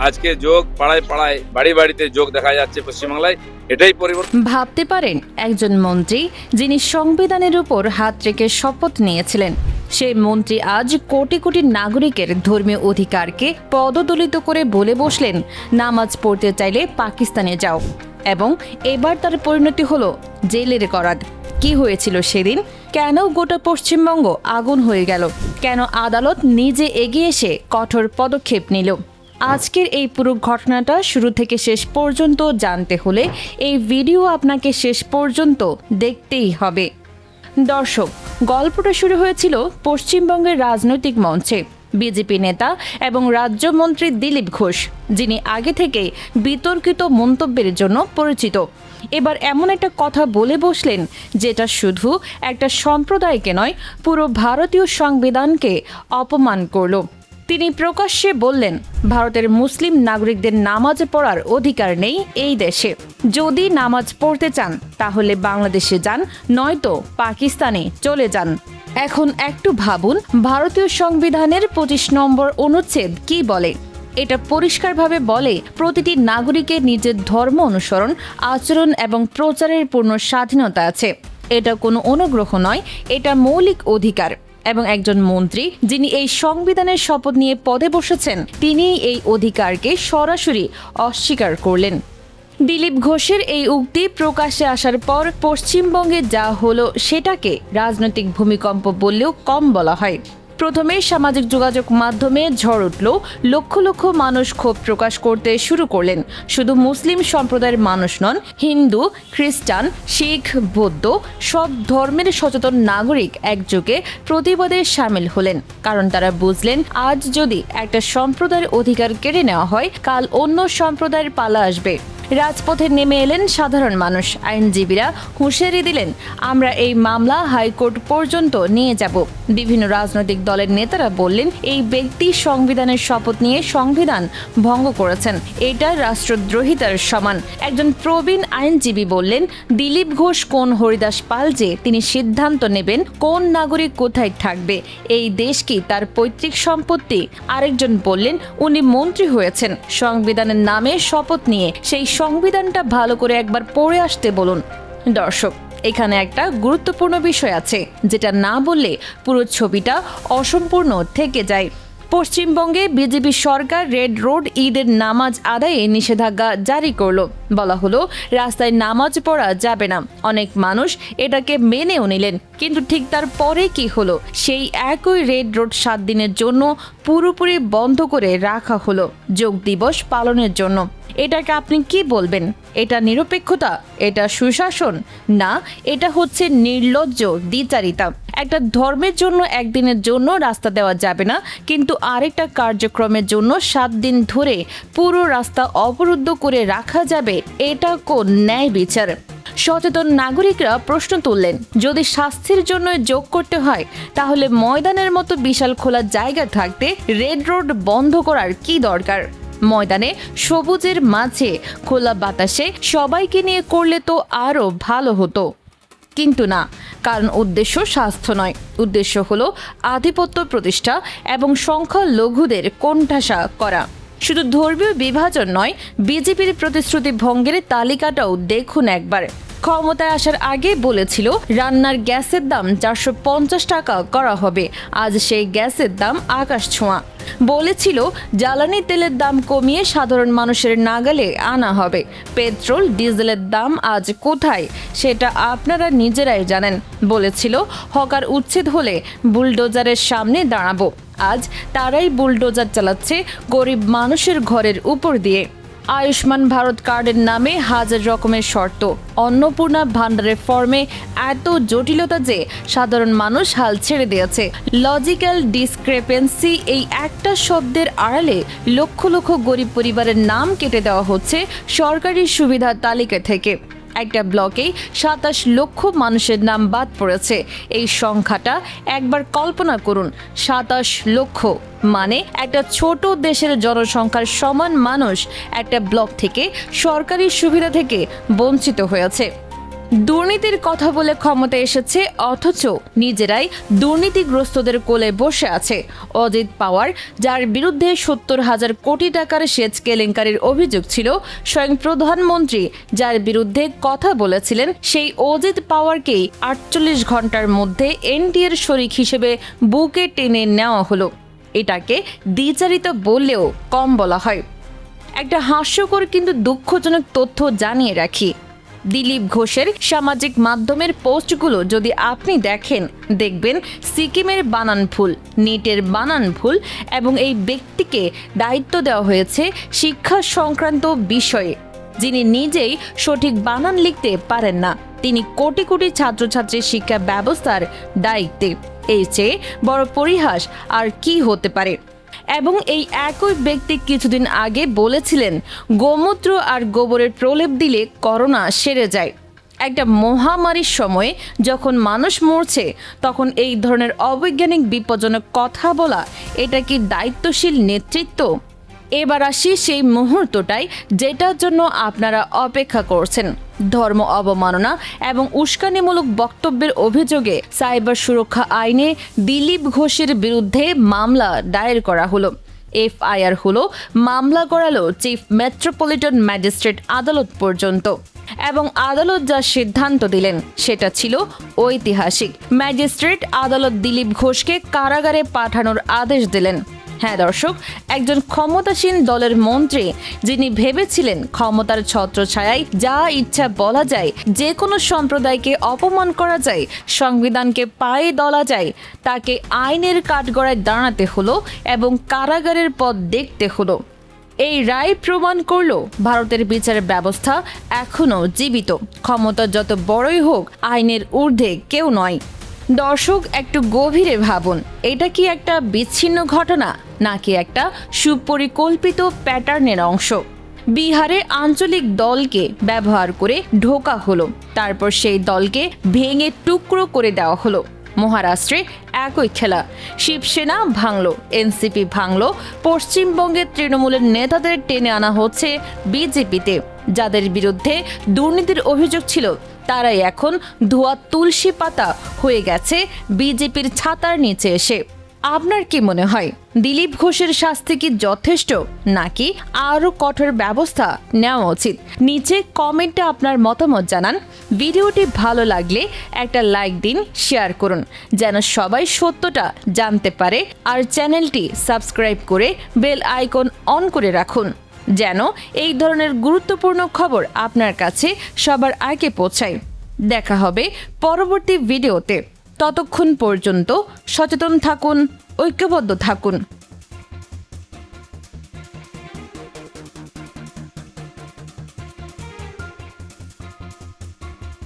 আজকে যোগ পাড়ায় পাড়ায় বাড়ি বাড়িতে যোগ দেখা যাচ্ছে পশ্চিমবাংলায়, এটাই পরিবর্তন। ভাবতে পারেন একজন মন্ত্রী যিনি সংবিধানের উপর হাত রেখে শপথ নিয়েছিলেন, সেই মন্ত্রী আজ কোটি কোটি নাগরিকের ধর্মীয় অধিকারকে পদদলিত করে বলে বসলেন নামাজ পড়তে চাইলে পাকিস্তানে যাও, এবং এবার তার পরিণতি হলো জেলের করাত। কি হয়েছিল সেদিন? কেন গোটা পশ্চিমবঙ্গ আগুন হয়ে গেল? কেন আদালত নিজে এগিয়ে এসে কঠোর পদক্ষেপ নিল? আজকের এই পুরো ঘটনাটা শুরু থেকে শেষ পর্যন্ত জানতে হলে এই ভিডিও আপনাকে শেষ পর্যন্ত দেখতেই হবে। দর্শক, গল্পটা শুরু হয়েছিল পশ্চিমবঙ্গের রাজনৈতিক মঞ্চে। বিজেপি নেতা এবং রাজ্যমন্ত্রী দিলীপ ঘোষ, যিনি আগে থেকেই বিতর্কিত মন্তব্যের জন্য পরিচিত, এবার এমন একটা কথা বলে বসলেন যেটা শুধু একটা সম্প্রদায়কে নয়, পুরো ভারতীয় সংবিধানকে অপমান করল। তিনি প্রকাশ্যে বললেন, ভারতের মুসলিম নাগরিকদের নামাজ পড়ার অধিকার নেই এই দেশে। যদি নামাজ পড়তে চান তাহলে বাংলাদেশে যান, নয়তো পাকিস্তানে চলে যান। এখন একটু ভাবুন, ভারতীয় সংবিধানের 25 নম্বর অনুচ্ছেদ কি বলে? এটা পরিষ্কারভাবে বলে, প্রতিটি নাগরিকের নিজের ধর্ম অনুসরণ, আচরণ এবং প্রচারের পূর্ণ স্বাধীনতা আছে। এটা কোনো অনুগ্রহ নয়, এটা মৌলিক অধিকার। এবং একজন মন্ত্রী যিনি এই সংবিধানের শপথ নিয়ে পদে বসেছেন, তিনি এই অধিকারকে সরাসরি অস্বীকার করলেন। দিলীপ ঘোষের এই উক্তি প্রকাশ্যে আসার পর পশ্চিমবঙ্গে যা হলো সেটাকে রাজনৈতিক ভূমিকম্প বললেও কম বলা হয়। প্রথমে সামাজিক যোগাযোগ মাধ্যমে ঝড় উঠল, লক্ষ লক্ষ মানুষ ক্ষোভ প্রকাশ করতে শুরু করলেন। শুধু মুসলিম সম্প্রদায়ের মানুষ নন, হিন্দু, খ্রিস্টান, শিখ, বৌদ্ধ সব ধর্মের সচেতন নাগরিক একযোগে প্রতিবাদে সামিল হলেন। কারণ তারা বুঝলেন, আজ যদি একটা সম্প্রদায়ের অধিকার কেড়ে নেওয়া হয়, কাল অন্য সম্প্রদায়ের পালা আসবে। রাজপথে নেমে এলেন সাধারণ মানুষ। আইনজীবীরা হুঁশিয়ারি দিলেন, আমরা এই মামলা হাইকোর্ট পর্যন্ত নিয়ে যাব। বিভিন্ন রাজনৈতিক দলের নেতারা বললেন, এই ব্যক্তি সংবিধানের শপথ নিয়ে সংবিধান ভঙ্গ করেছেন, এটা রাষ্ট্রদ্রোহিতার সমান। একজন প্রবীণ আইনজীবী বললেন, দিলীপ ঘোষ কোন হরিদাস পাল যে তিনি সিদ্ধান্ত নেবেন কোন নাগরিক কোথায় থাকবে? এই দেশ কি তার পৈতৃক সম্পত্তি? আরেকজন বললেন, উনি মন্ত্রী হয়েছেন, সংবিধানের নামে শপথ নিয়ে সেই সংবিধানটা ভালো করে একবার পড়ে আসতে বলুন। দর্শক, এখানে একটা গুরুত্বপূর্ণ বিষয় আছে যেটা না বললে পুরো ছবিটা অসম্পূর্ণ থেকে যায়। পশ্চিমবঙ্গে বিজেপি সরকার রেড রোড ঈদের নামাজ আদায়ে নিষেধাজ্ঞা জারি করলো। বলা হলো রাস্তায় নামাজ পড়া যাবে না। অনেক মানুষ এটাকে মেনেও নিলেন, কিন্তু ঠিক তারপরে কি হলো? সেই একই রেড রোড 7 দিনের জন্য পুরোপুরি বন্ধ করে রাখা হলো যোগ দিবস পালনের জন্য। এটাকে আপনি কি বলবেন? এটা নিরপেক্ষতা? এটা সুশাসন? না, এটা হচ্ছে নির্লজ্জ দ্বিচারিতা। একটা ধর্মের জন্য একদিনের জন্য রাস্তা দেওয়া যাবে না, কিন্তু আরেকটা কার্যক্রমের জন্য 7 দিন ধরে পুরো রাস্তা অবরুদ্ধ করে রাখা যাবে? এটা কোন ন্যায় বিচার? সচেতন নাগরিকরা প্রশ্ন তুললেন, যদি শাস্তির জন্য যোগ করতে হয় তাহলে ময়দানের মতো বিশাল খোলা জায়গা থাকতে রেড রোড বন্ধ করার কি দরকার? ময়দানে সবুজের মাঝে খোলা বাতাসে সবাইকে নিয়ে করলে তো আরও ভালো হতো। কিন্তু না, কারণ উদ্দেশ্য স্বাস্থ্য নয়, উদ্দেশ্য হলো আধিপত্য প্রতিষ্ঠা এবং সংখ্যালঘুদের কোণঠাসা করা। শুধু ধর্মীয় বিভাজন নয়, বিজেপির প্রতিশ্রুতি ভঙ্গের তালিকাটাও দেখুন একবার। ক্ষমতায় আসার আগে বলেছিল রান্নার গ্যাসের দাম 450 টাকা করা হবে, আজ সেই গ্যাসের দাম আকাশ ছোঁয়া। বলেছিল জ্বালানি তেলের দাম কমিয়ে সাধারণ মানুষের নাগালে আনা হবে। পেট্রোল ডিজেলের দাম আজ কোথায় সেটা আপনারা নিজেরাই জানেন। বলেছিল হকার উচ্ছেদ হলে বুলডোজারের সামনে দাঁড়াবো, আজ তারাই বুলডোজার চালাচ্ছে গরিব মানুষের ঘরের উপর দিয়ে। আয়ুষ্মান ভারত কার্ডের নামে হাজার রকমের শর্ত, অন্নপূর্ণা ভান্ডারের ফর্মে এত জটিলতা যে সাধারণ মানুষ হাল ছেড়ে দিয়েছে। লজিক্যাল ডিসক্রেপেন্সি, এই একটা শব্দের আড়ালে লক্ষ লক্ষ গরিব পরিবারের নাম কেটে দেওয়া হচ্ছে সরকারি সুবিধার তালিকা থেকে। একটা ব্লকেই 27 লক্ষ মানুষের নাম বাদ পড়েছে। এই সংখ্যাটা একবার কল্পনা করুন, 27 লক্ষ মানে একটা ছোট দেশের জনসংখ্যার সমান মানুষ একটা ব্লক থেকে সরকারি সুবিধা থেকে বঞ্চিত হয়েছে। দুর্নীতির কথা বলে ক্ষমতা এসেছে, অথচ নিজেরাই দুর্নীতিগ্রস্তদের কোলে বসে আছে। অজিত পাওয়ার, যার বিরুদ্ধে 70,000 কোটি টাকার সেচ কেলেঙ্কারির অভিযোগ ছিল, স্বয়ং প্রধানমন্ত্রী যার বিরুদ্ধে কথা বলেছিলেন, সেই অজিত পাওয়ারকেই 48 ঘন্টার মধ্যে এনডিএর শরিক হিসেবে বুকে টেনে নেওয়া হলো। এটাকে দ্বিচারিত বললেও কম বলা হয়। একটা হাস্যকর কিন্তু দুঃখজনক তথ্য জানিয়ে রাখি, দিলীপ ঘোষের সামাজিক মাধ্যমের পোস্টগুলো যদি আপনি দেখেন, দেখবেন সিকিমের বানান ভুল, নিটের বানান ভুল, এবং এই ব্যক্তিকে দায়িত্ব দেওয়া হয়েছে শিক্ষা সংক্রান্ত বিষয়ে, যিনি নিজেই সঠিক বানান লিখতে পারেন না। তিনি কোটি কোটি ছাত্রছাত্রীর শিক্ষা ব্যবস্থার দায়িত্বে। এই চেয়ে বড় পরিহাস আর কি হতে পারে? এবং এই একই ব্যক্তি কিছুদিন আগে বলেছিলেন, গোমূত্র আর গোবরের প্রলেপ দিলে করোনা সেরে যায়। একটা মহামারীর সময়ে যখন মানুষ মরছে, তখন এই ধরনের অবৈজ্ঞানিক বিপজ্জনক কথা বলা, এটা কি দায়িত্বশীল নেতৃত্ব? এবার আসি সেই মুহূর্তটাই যেটার জন্য আপনারা অপেক্ষা করছেন। ধর্ম অবমাননা এবং উস্কানিমূলক বক্তব্যের অভিযোগে সাইবার সুরক্ষা আইনে দিলীপ ঘোষের বিরুদ্ধে মামলা দায়ের করা হলো। এফআইআর হলো, মামলা করালো চিফ মেট্রোপলিটন ম্যাজিস্ট্রেট আদালত পর্যন্ত। এবং আদালত যা সিদ্ধান্ত দিলেন সেটা ছিল ঐতিহাসিক। ম্যাজিস্ট্রেট আদালত দিলীপ ঘোষকে কারাগারে পাঠানোর আদেশ দিলেন। হ্যাঁ দর্শক, একজন ক্ষমতাসীন দলের মন্ত্রী, যিনি ভেবেছিলেন ক্ষমতার ছত্রছায়ায় যা ইচ্ছা বলা যায়, যে কোনো সম্প্রদায়কে অপমান করা যায়, সংবিধানকে পায়ে দলা যায়, তাকে আইনের কাঠগড়ায় দাঁড়াতে হলো এবং কারাগারের পথ দেখতে হলো। এই রায় প্রমাণ করল ভারতের বিচার ব্যবস্থা এখনও জীবিত। ক্ষমতা যত বড়ই হোক, আইনের ঊর্ধ্বে কেউ নয়। দর্শক, একটু গভীরে ভাবুন, এটা কি একটা বিচ্ছিন্ন ঘটনা, নাকি একটা সুপরিকল্পিত প্যাটার্নের অংশ? বিহারে আঞ্চলিক দলকে ব্যবহার করে ঢোকা হলো, তারপর সেই দলকে ভেঙে টুকরো করে দেওয়া হলো। মহারাষ্ট্রে একই খেলা, শিবসেনা ভাঙলো, এনসিপি ভাঙলো, পশ্চিমবঙ্গের তৃণমূলের নেতাদের টেনে আনা হচ্ছে বিজেপিতে। যাদের বিরুদ্ধে দুর্নীতির অভিযোগ ছিল, তারাই এখন ধোয়া তুলসী পাতা হয়ে গেছে বিজেপির ছাতার নিচে এসে। আপনার কি মনে হয়, দিলীপ ঘোষের শাস্তি কি যথেষ্ট, নাকি আরও কঠোর ব্যবস্থা নেওয়া উচিত? নিচে কমেন্টে আপনার মতামত জানান। ভিডিওটি ভালো লাগলে একটা লাইক দিন, শেয়ার করুন, যেন সবাই সত্যটা জানতে পারে। আর চ্যানেলটি সাবস্ক্রাইব করে বেল আইকন অন করে রাখুন, যেন এই ধরনের গুরুত্বপূর্ণ খবর আপনার কাছে সবার আগে পৌঁছায়। দেখা হবে পরবর্তী ভিডিওতে। ততক্ষণ পর্যন্ত সচেতন থাকুন, ঐক্যবদ্ধ থাকুন।